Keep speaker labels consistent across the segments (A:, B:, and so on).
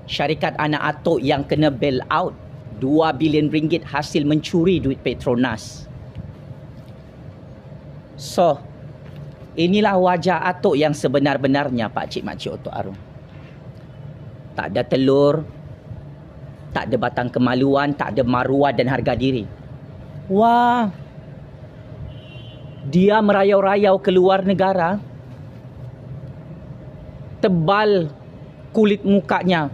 A: syarikat anak atuk yang kena bail out 2 bilion ringgit hasil mencuri duit Petronas. So, inilah wajah atuk yang sebenar-benarnya, Pak Cik Makcik Otok Arung. Tak ada telur, tak ada batang kemaluan, tak ada maruah dan harga diri. Wah, dia merayau-rayau keluar negara, tebal kulit mukanya.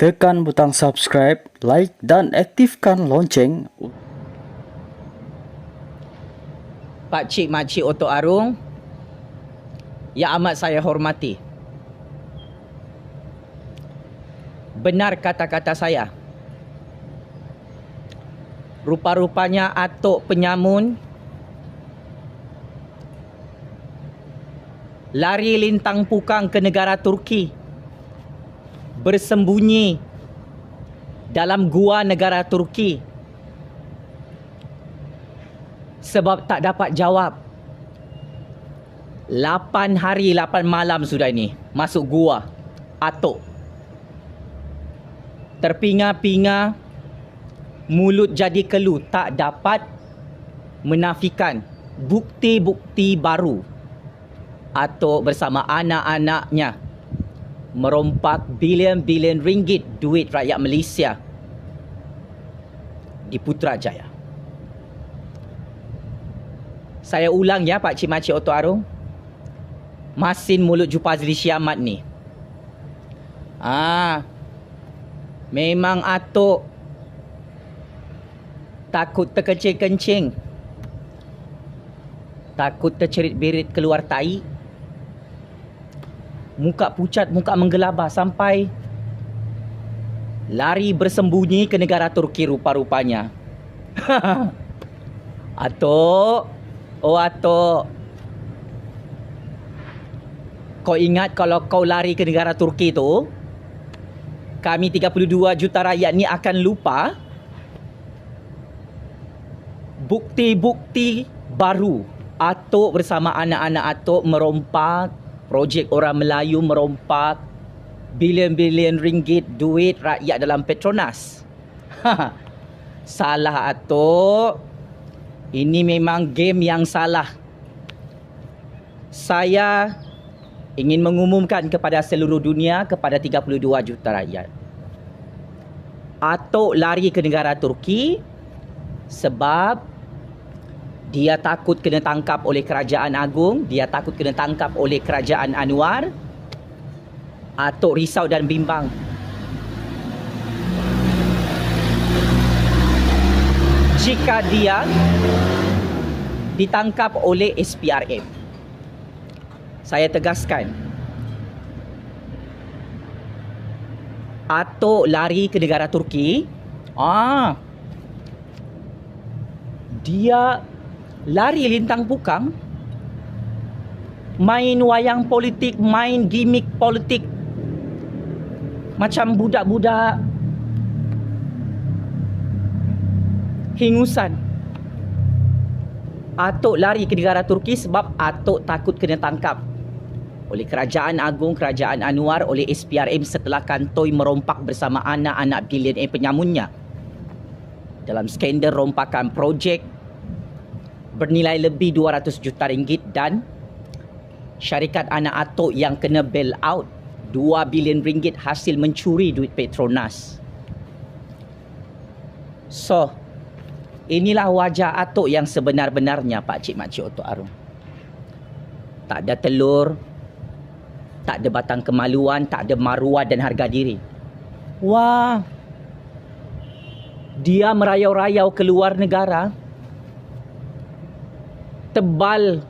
B: Tekan butang subscribe, like dan aktifkan lonceng.
A: Pak Cik Makcik Otok Arung yang amat saya hormati, benar kata-kata saya. Rupa-rupanya atuk penyamun lari lintang pukang ke negara Turki, bersembunyi dalam gua negara Turki sebab tak dapat jawab. 8 hari 8 malam sudah ini masuk gua atuk. Terpinga-pinga, mulut jadi kelu, tak dapat menafikan bukti-bukti baru atuk bersama anak-anaknya merompak bilion-bilion ringgit duit rakyat Malaysia di Putrajaya. Saya ulang ya, Pak Cik Makcik Otok Arung. Masin mulut Jupazli Syamat ni. Memang atuk takut terkencing-kencing, takut tercerit-berit keluar tai, muka pucat, muka menggelabah sampai lari bersembunyi ke negara Turki rupa-rupanya. Atuk, oh atuk, kau ingat kalau kau lari ke negara Turki tu, kami 32 juta rakyat ni akan lupa bukti-bukti baru atuk bersama anak-anak atuk merompak projek orang Melayu, merompak bilion-bilion ringgit duit rakyat dalam Petronas. Salah atuk. Ini memang game yang salah. Saya ingin mengumumkan kepada seluruh dunia, kepada 32 juta rakyat, atuk lari ke negara Turki sebab dia takut kena tangkap oleh Kerajaan Agung, dia takut kena tangkap oleh Kerajaan Anwar. Atuk risau dan bimbang. Jika dia ditangkap oleh SPRM. Saya tegaskan, atuk lari ke negara Turki, dia lari lintang pukang, main wayang politik, main gimmick politik macam budak-budak hingusan. Atuk lari ke negara Turki sebab atuk takut kena tangkap oleh Kerajaan Agung, Kerajaan Anwar, oleh SPRM setelah kantoi merompak bersama anak-anak bilioner penyamunnya dalam skandal rompakan projek bernilai lebih 200 juta ringgit dan syarikat anak atuk yang kena bail out 2 bilion ringgit hasil mencuri duit Petronas. So, inilah wajah atuk yang sebenar-benarnya, Pak Cik Makcik Otok Arung. Tak ada telur, tak ada batang kemaluan, tak ada maruah dan harga diri. Wah, dia merayau-rayau keluar negara, tebal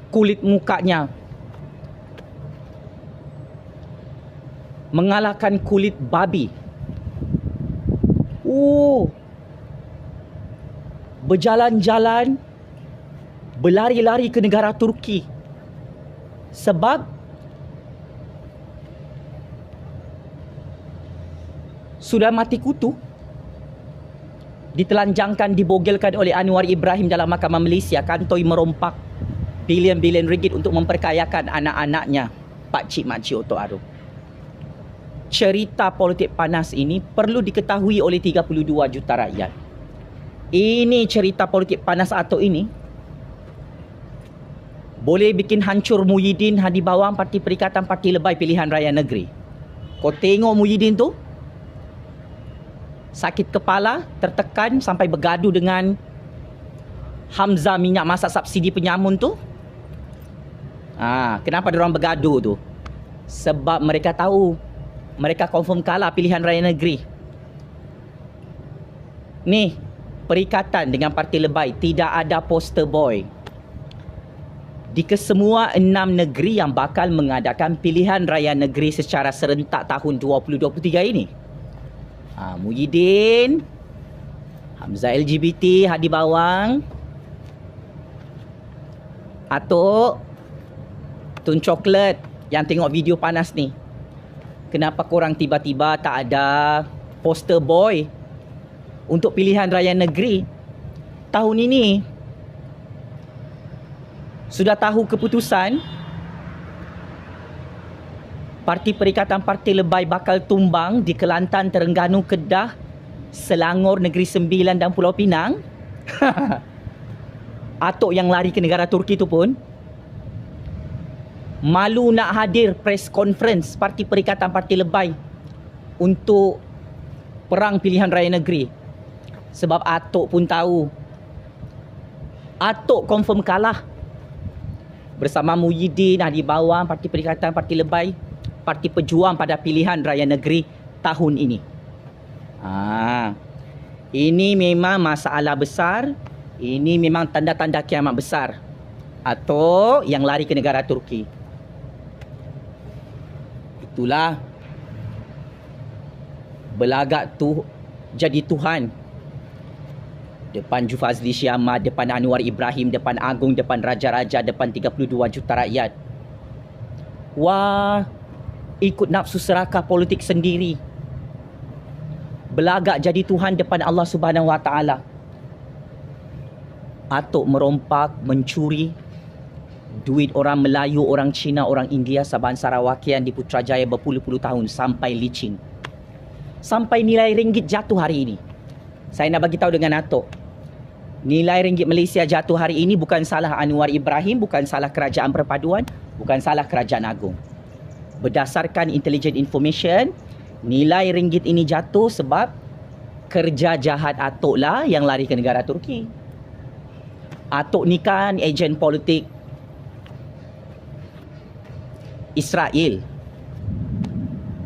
A: kulit mukanya, mengalahkan kulit babi. Berjalan-jalan, berlari-lari ke negara Turki sebab sudah mati kutu. ditelanjangkan, dibogelkan oleh Anwar Ibrahim dalam Mahkamah Malaysia. Kantoi merompak bilion-bilion ringgit untuk memperkayakan anak-anaknya, pakcik makcik Otok Arum. Cerita politik panas ini perlu diketahui oleh 32 juta rakyat. Ini cerita politik panas Atok ini boleh bikin hancur Muhyiddin Hadi Bawang, Parti Perikatan Parti Lebay Pilihan Raya Negeri. Kau tengok Muhyiddin tu sakit kepala, tertekan sampai bergaduh dengan Hamzah minyak masak subsidi penyamun tu. Kenapa diorang bergaduh tu? Sebab mereka tahu mereka confirm kalah pilihan raya negeri. Ni, perikatan dengan Parti Lebay tidak ada poster boy. Di kesemua 6 negeri yang bakal mengadakan pilihan raya negeri secara serentak tahun 2023 ini. Muhyiddin, Hamzah LGBT, Hadi Bawang, Atok, Tun Coklat yang tengok video panas ni. Kenapa korang tiba-tiba tak ada poster boy untuk pilihan raya negeri tahun ini? Sudah tahu keputusan Parti Perikatan Parti Lebay bakal tumbang di Kelantan, Terengganu, Kedah, Selangor, Negeri Sembilan dan Pulau Pinang. Atok yang lari ke negara Turki tu pun malu nak hadir press conference Parti Perikatan Parti Lebay untuk perang pilihan raya negeri. Sebab Atok pun tahu Atok confirm kalah bersama Muhyiddin, Hadi Bawang, Parti Perikatan Parti Lebay, Parti Pejuang pada pilihan raya negeri tahun ini. Ini memang masalah besar. Ini memang tanda-tanda kiamat besar. Atau yang lari ke negara Turki. Itulah belagak tu jadi Tuhan. Depan Jufazli Syamad, depan Anwar Ibrahim, depan Agung, depan Raja-Raja, depan 32 juta rakyat. Wah, ikut nafsu serakah politik sendiri. Belagak jadi Tuhan depan Allah Subhanahu Wa Taala. Atok merompak, mencuri duit orang Melayu, orang Cina, orang India, Sabah Sarawakian di Putrajaya berpuluh-puluh tahun sampai licin. Sampai nilai ringgit jatuh hari ini. Saya nak bagi tahu dengan Atok. Nilai ringgit Malaysia jatuh hari ini bukan salah Anwar Ibrahim, bukan salah Kerajaan Perpaduan, bukan salah Kerajaan Agong. Berdasarkan intelligent information, nilai ringgit ini jatuh sebab kerja jahat Atok lah yang lari ke negara Turki. Atok ni kan ejen politik Israel.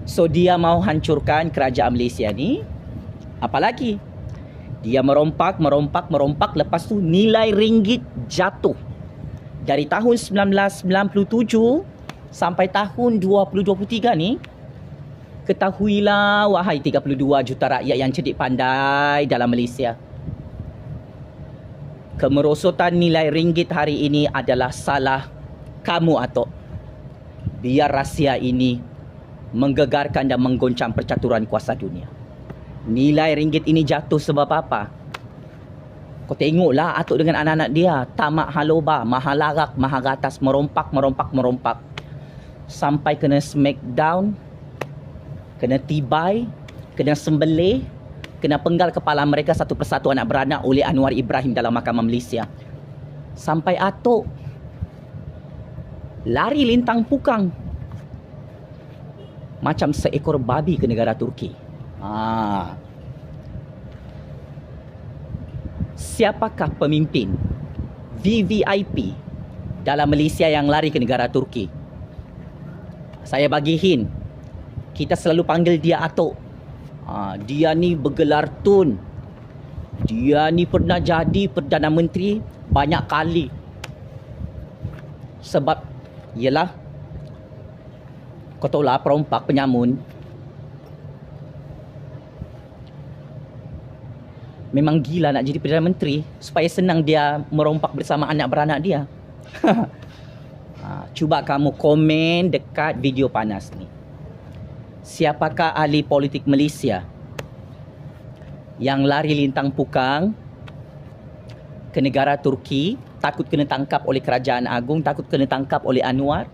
A: So dia mau hancurkan kerajaan Malaysia ni. Apalagi dia merompak. Lepas tu nilai ringgit jatuh. Dari tahun 1997 sampai tahun 2023 ni, ketahuilah wahai 32 juta rakyat yang cerdik pandai dalam Malaysia. Kemerosotan nilai ringgit hari ini adalah salah kamu, Atok. Biar rahsia ini menggegarkan dan menggoncang percaturan kuasa dunia. Nilai ringgit ini jatuh sebab apa? Kau tengoklah Atok dengan anak-anak dia. Tamak haloba, mahalarak, mahagatas, merompak. Sampai kena smackdown, kena tibai, kena sembelih, kena penggal kepala mereka satu persatu anak beranak oleh Anwar Ibrahim dalam Mahkamah Malaysia. Sampai Atok lari lintang pukang macam seekor babi ke negara Turki. Siapakah pemimpin VVIP dalam Malaysia yang lari ke negara Turki? Saya bagi hint. Kita selalu panggil dia Atok. Dia ni bergelar Tun. Dia ni pernah jadi Perdana Menteri banyak kali. Sebab ialah, kau tahu lah, perompak, penyamun memang gila nak jadi Perdana Menteri supaya senang dia merompak bersama anak beranak dia. Cuba kamu komen dekat video panas ni. Siapakah ahli politik Malaysia yang lari lintang pukang ke negara Turki, takut kena tangkap oleh Kerajaan Agung, takut kena tangkap oleh Anwar.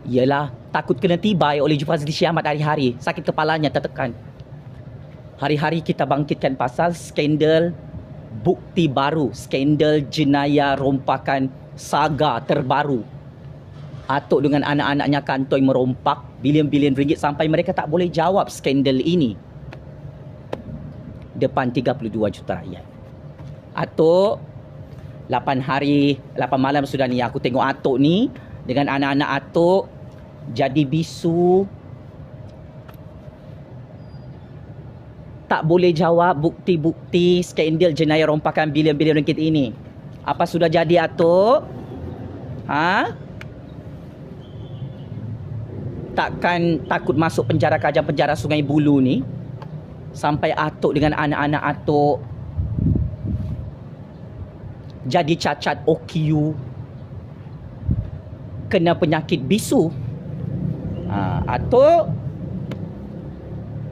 A: Ialah takut kena tibai oleh Jufazli Syahmat hari-hari. Sakit kepalanya tertekan. Hari-hari kita bangkitkan pasal skandal bukti baru, skandal jenayah rompakan saga terbaru. Atuk dengan anak-anaknya kantoi merompak bilion-bilion ringgit sampai mereka tak boleh jawab skandal ini depan 32 juta rakyat. Atuk 8 malam sudah ni aku tengok atuk ni dengan anak-anak atuk jadi bisu, tak boleh jawab bukti-bukti skandal jenayah rompakan bilion-bilion ringgit ini. Apa sudah jadi atuk? Takkan takut masuk penjara Kajang penjara Sungai Buloh ni sampai atuk dengan anak-anak atuk jadi cacat OQ, kena penyakit bisu. Atuk,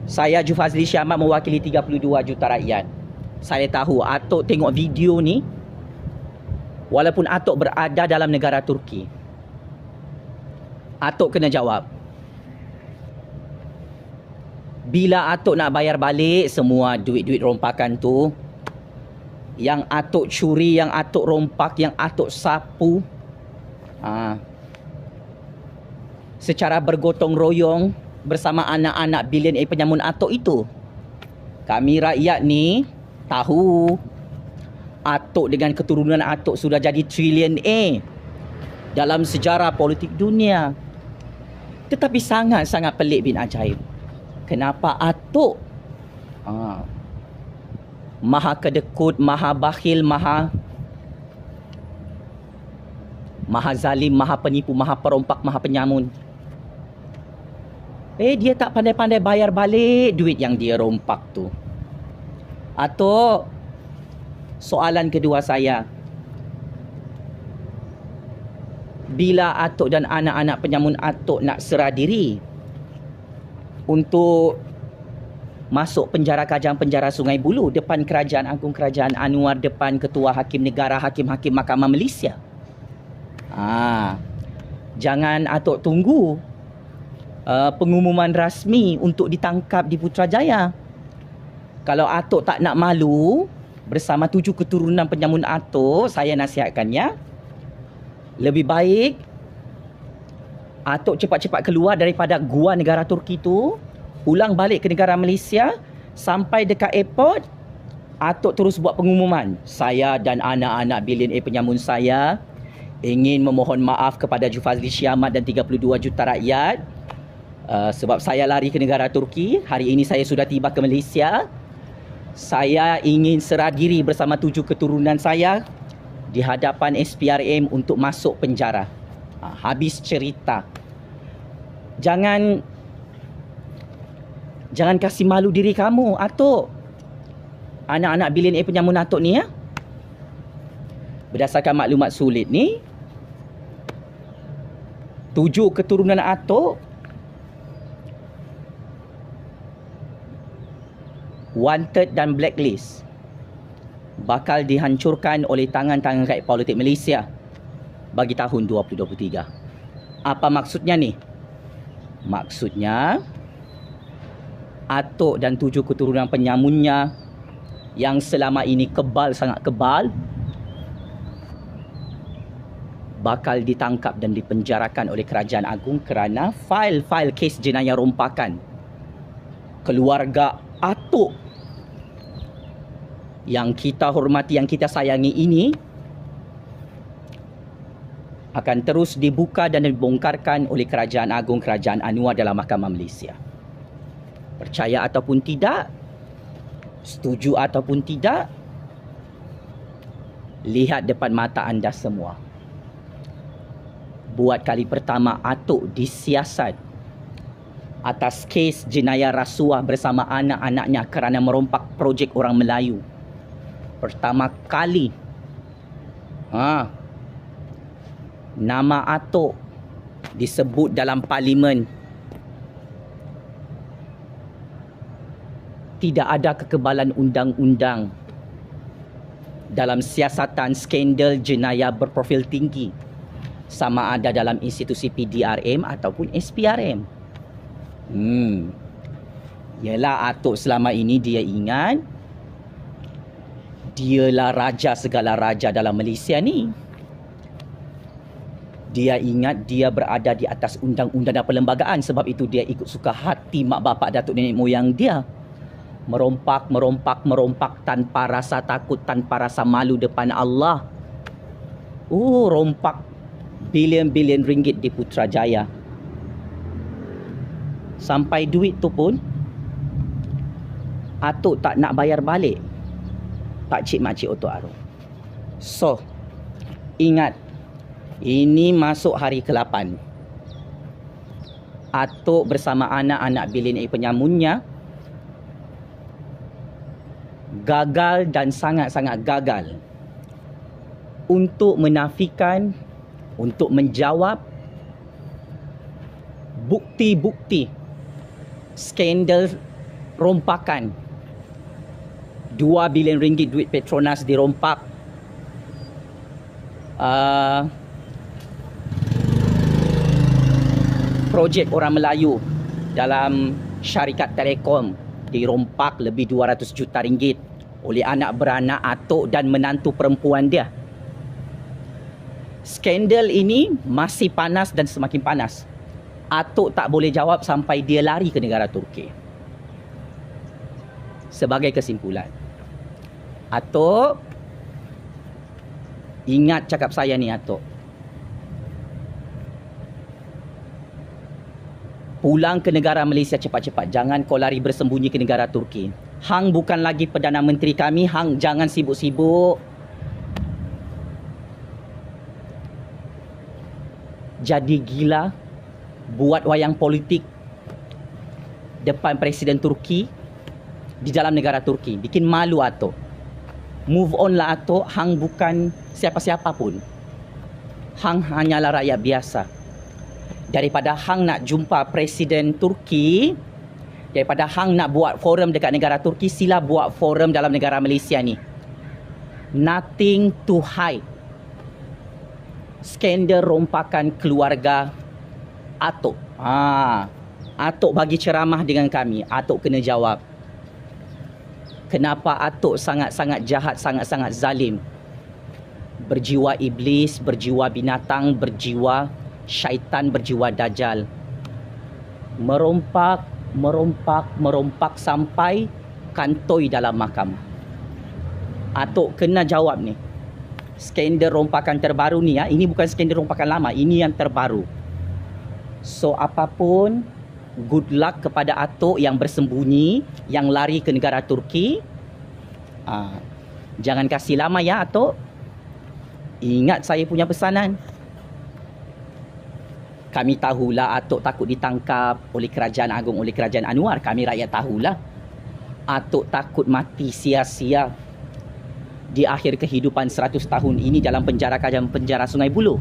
A: saya Jufazli Syahmat mewakili 32 juta rakyat. Saya tahu atuk tengok video ni walaupun atuk berada dalam negara Turki. Atuk kena jawab. Bila atuk nak bayar balik semua duit-duit rompakan tu, yang atuk curi, yang atuk rompak, yang atuk sapu, secara bergotong royong bersama anak-anak bilioner penyamun atuk itu, kami rakyat ni tahu atuk dengan keturunan atuk sudah jadi triliuner dalam sejarah politik dunia. Tetapi sangat-sangat pelik bin ajaib. Kenapa atuk maha kedekut, maha bakhil, maha zalim, maha penipu, maha perompak, maha penyamun. Dia tak pandai-pandai bayar balik duit yang dia rompak tu. Atuk, soalan kedua saya. Bila atuk dan anak-anak penyamun atuk nak serah diri untuk masuk penjara Kajang penjara Sungai Buloh depan Kerajaan Agung Kerajaan Anwar, depan Ketua Hakim Negara, Hakim-Hakim Mahkamah Malaysia. Jangan atuk tunggu pengumuman rasmi untuk ditangkap di Putrajaya. Kalau atuk tak nak malu bersama 7 keturunan penyamun atuk, saya nasihatkannya, lebih baik atuk cepat-cepat keluar daripada gua negara Turki tu, pulang balik ke negara Malaysia, sampai dekat airport, atuk terus buat pengumuman. Saya dan anak-anak bilioner penyamun saya ingin memohon maaf kepada Jufazli Syahmat dan 32 juta rakyat sebab saya lari ke negara Turki. Hari ini saya sudah tiba ke Malaysia. Saya ingin serah diri bersama 7 keturunan saya di hadapan SPRM untuk masuk penjara. Habis cerita. Jangan kasih malu diri kamu, atuk. Anak-anak bilioner penyamun atuk ni, berdasarkan maklumat sulit ni, 7 keturunan atuk wanted dan blacklist, bakal dihancurkan oleh tangan-tangan rakyat politik Malaysia bagi tahun 2023. Apa maksudnya ni? Maksudnya atuk dan 7 keturunan penyamunnya yang selama ini kebal, sangat kebal, bakal ditangkap dan dipenjarakan oleh Kerajaan Agung kerana fail-fail kes jenayah rompakan. Keluarga atuk yang kita hormati, yang kita sayangi ini akan terus dibuka dan dibongkarkan oleh Kerajaan Agung Kerajaan Anwar dalam Mahkamah Malaysia. Percaya ataupun tidak, setuju ataupun tidak, lihat depan mata anda semua. Buat kali pertama atuk disiasat atas kes jenayah rasuah bersama anak-anaknya kerana merompak projek orang Melayu. Pertama kali nama atuk disebut dalam parlimen tidak ada kekebalan undang-undang dalam siasatan skandal jenayah berprofil tinggi, sama ada dalam institusi PDRM ataupun SPRM. Yalah, Atok selama ini dia ingat dialah raja segala raja dalam Malaysia ni. Dia ingat dia berada di atas undang-undang dan perlembagaan, sebab itu dia ikut suka hati mak bapak datuk nenek moyang dia. Merompak tanpa rasa takut, tanpa rasa malu depan Allah. Rompak bilion-bilion ringgit di Putrajaya. Sampai duit tu pun Atok tak nak bayar balik pakcik makcik Otok Arum. So, ingat, ini masuk hari ke-8. Atok bersama anak-anak bilion penyamunnya gagal dan sangat-sangat gagal untuk menafikan, untuk menjawab bukti-bukti skandal rompakan 2 bilion ringgit duit Petronas dirompak, projek orang Melayu dalam syarikat Telekom dirompak lebih 200 juta ringgit oleh anak beranak Atok dan menantu perempuan dia. Skandal ini masih panas dan semakin panas. Atok tak boleh jawab sampai dia lari ke negara Turki. Sebagai kesimpulan, Atok, ingat cakap saya ni Atok. Pulang ke negara Malaysia cepat-cepat. Jangan kau lari bersembunyi ke negara Turki. Hang bukan lagi Perdana Menteri kami. Hang jangan sibuk-sibuk jadi gila, buat wayang politik depan Presiden Turki di dalam negara Turki. Bikin malu Atok. Move on lah Atok. Hang bukan siapa-siapa pun. Hang hanyalah rakyat biasa. Daripada hang nak jumpa Presiden Turki, daripada hang nak buat forum dekat negara Turki, sila buat forum dalam negara Malaysia ni. Nothing to hide. Skandal rompakan keluarga Atok. Atok bagi ceramah dengan kami. Atok kena jawab. Kenapa Atok sangat-sangat jahat, sangat-sangat zalim? Berjiwa iblis, berjiwa binatang, berjiwa syaitan, berjiwa dajjal. Merompak sampai kantoi dalam mahkamah. Atok kena jawab ni. Skandal rompakan terbaru ni ya. Ini bukan skandal rompakan lama. Ini yang terbaru. So apapun, good luck kepada Atok yang bersembunyi, yang lari ke negara Turki. Jangan kasih lama ya Atok. Ingat saya punya pesanan. Kami tahulah Atok takut ditangkap oleh Kerajaan Agong, oleh Kerajaan Anwar. Kami rakyat tahulah. Atok takut mati sia-sia di akhir kehidupan 100 tahun ini dalam penjara Kerajaan Penjara Sungai Buloh.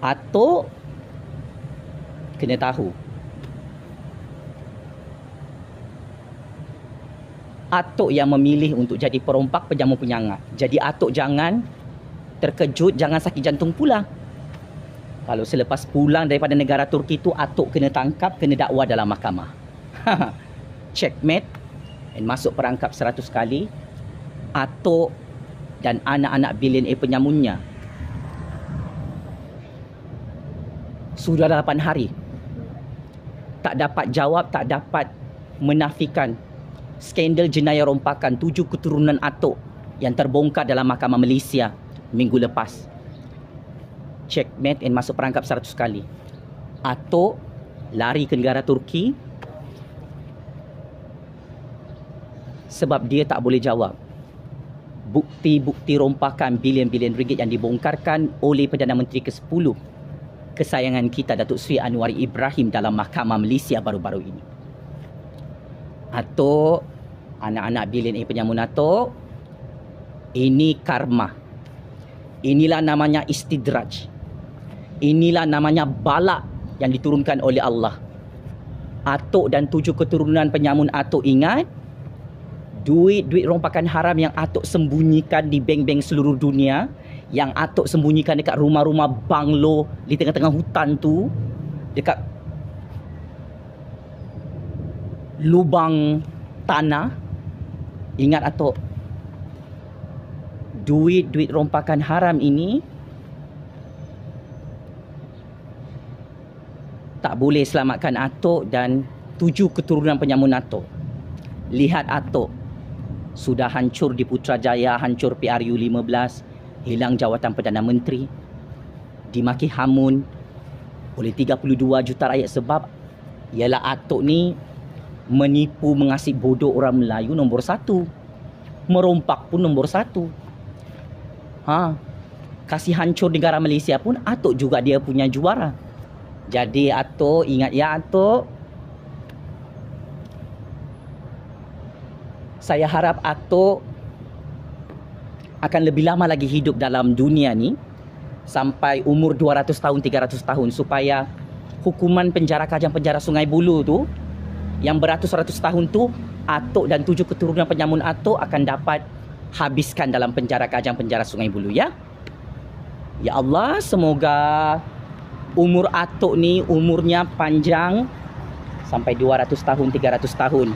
A: Atok kena tahu, Atok yang memilih untuk jadi perompak penjamu penyangat. Jadi Atok jangan terkejut, jangan sakit jantung pula. Kalau selepas pulang daripada negara Turki tu Atok kena tangkap, kena dakwa dalam mahkamah. Checkmate dan masuk perangkap 100 kali. Atok dan anak-anak bilion penyamunnya sudah 8 hari tak dapat jawab, tak dapat menafikan skandal jenayah rompakan 7 keturunan Atok yang terbongkar dalam Mahkamah Malaysia minggu lepas. Checkmate and masuk perangkap 100 kali. Atok lari ke negara Turki sebab dia tak boleh jawab bukti-bukti rompakan bilion-bilion ringgit yang dibongkarkan oleh Perdana Menteri ke-10 kesayangan kita Datuk Seri Anwar Ibrahim dalam Mahkamah Malaysia baru-baru ini. Atok, anak-anak bilion penyamun Atok, ini karma. Inilah namanya istidraj. Inilah namanya bala yang diturunkan oleh Allah. Atuk dan 7 keturunan penyamun Atuk ingat, duit rompakan haram yang Atuk sembunyikan di bank-bank seluruh dunia, yang Atuk sembunyikan dekat rumah-rumah banglo di tengah-tengah hutan tu, dekat lubang tanah. Ingat Atuk, duit rompakan haram ini tak boleh selamatkan Atuk dan 7 keturunan penyamun Atuk. Lihat Atuk, sudah hancur di Putrajaya, hancur PRU 15, hilang jawatan Perdana Menteri, dimaki hamun oleh 32 juta rakyat sebab ialah Atuk ni menipu, mengasih bodoh orang Melayu nombor 1. Merompak pun nombor 1. Kasih hancur negara Malaysia pun Atuk juga dia punya juara. Jadi Atuk ingat ya Atuk, saya harap Atuk akan lebih lama lagi hidup dalam dunia ni sampai umur 200 tahun, 300 tahun, supaya hukuman penjara Kajang Penjara Sungai Buloh tu yang beratus-ratus tahun tu, Atuk dan 7 keturunan penyamun Atuk akan dapat habiskan dalam penjara Kajang Penjara Sungai Buloh ya. Ya Allah, semoga umur Atuk ni umurnya panjang sampai 200 tahun, 300 tahun.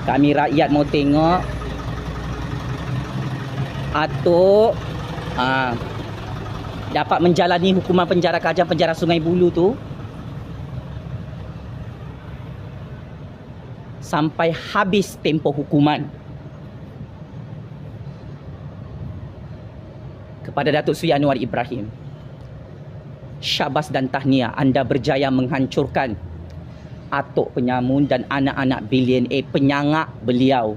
A: Kami rakyat mau tengok Atuk dapat menjalani hukuman penjara Kajang Penjara Sungai Buloh tu sampai habis tempoh hukuman. Kepada Datuk Seri Anwar Ibrahim, syabas dan tahniah, anda berjaya menghancurkan Atuk penyamun dan anak-anak billionaire penyangak beliau.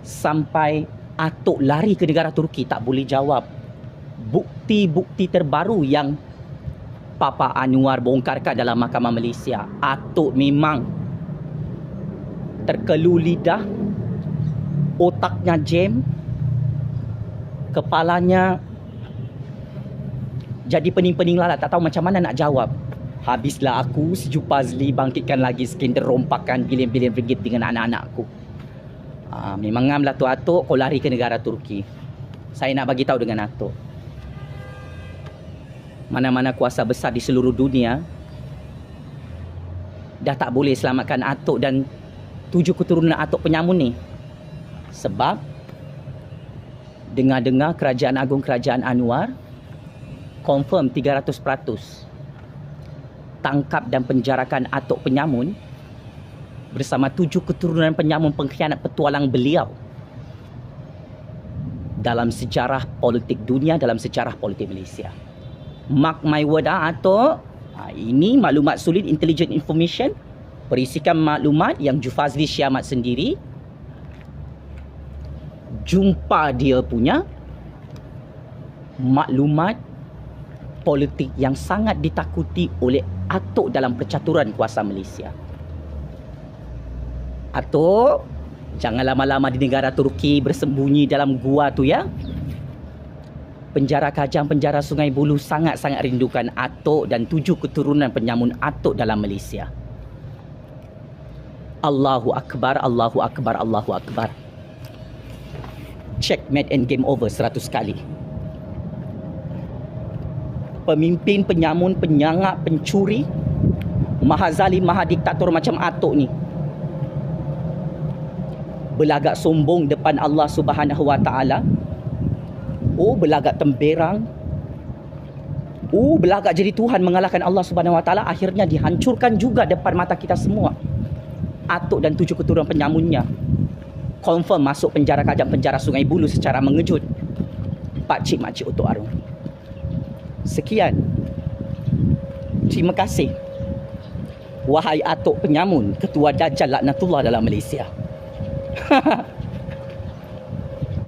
A: Sampai Atuk lari ke negara Turki, tak boleh jawab. Bukti-bukti terbaru yang Papa Anwar bongkarkan dalam Mahkamah Malaysia, Atuk memang terkelu lidah, otaknya jam, kepalanya jadi pening-pening lalat, tak tahu macam mana nak jawab. Habislah aku, Seju Pazli bangkitkan lagi skandal rompakan bilion-bilion ringgit dengan anak-anakku. Memang ngamlah tu Atuk, kau lari ke negara Turki. Saya nak bagi tahu dengan Atuk, mana-mana kuasa besar di seluruh dunia dah tak boleh selamatkan Atuk dan 7 keturunan Atuk penyamun ni. Sebab dengar-dengar Kerajaan Agung Kerajaan Anwar confirm 300% tangkap dan penjarakan Atuk penyamun bersama 7 keturunan penyamun pengkhianat petualang beliau dalam sejarah politik dunia, dalam sejarah politik Malaysia. Mark my word Atuk, ini maklumat sulit, intelligent information, berisikan maklumat yang Jufazli Syamat sendiri jumpa dia punya maklumat politik yang sangat ditakuti oleh Atuk dalam percaturan kuasa Malaysia. Atuk, jangan lama-lama di negara Turki bersembunyi dalam gua tu ya. Penjara Kajang Penjara Sungai Buloh sangat-sangat rindukan Atuk dan 7 keturunan penyamun Atuk dalam Malaysia. Allahu Akbar, Allahu Akbar, Allahu Akbar. Checkmate and game over 100 kali. Pemimpin penyamun, penyangak, pencuri, maha zalim, maha diktator macam Atuk ni berlagak sombong depan Allah Subhanahu Wa Taala. Berlagak temberang. Berlagak jadi Tuhan mengalahkan Allah Subhanahu Wa Taala, akhirnya dihancurkan juga depan mata kita semua. Atuk dan 7 keturunan penyamunnya confirm masuk penjara Kajang Penjara Sungai Buloh secara mengejut. Pakcik makcik Otok Arung. Sekian. Terima kasih. Wahai Atuk penyamun, ketua Dajjal laknatullah dalam Malaysia.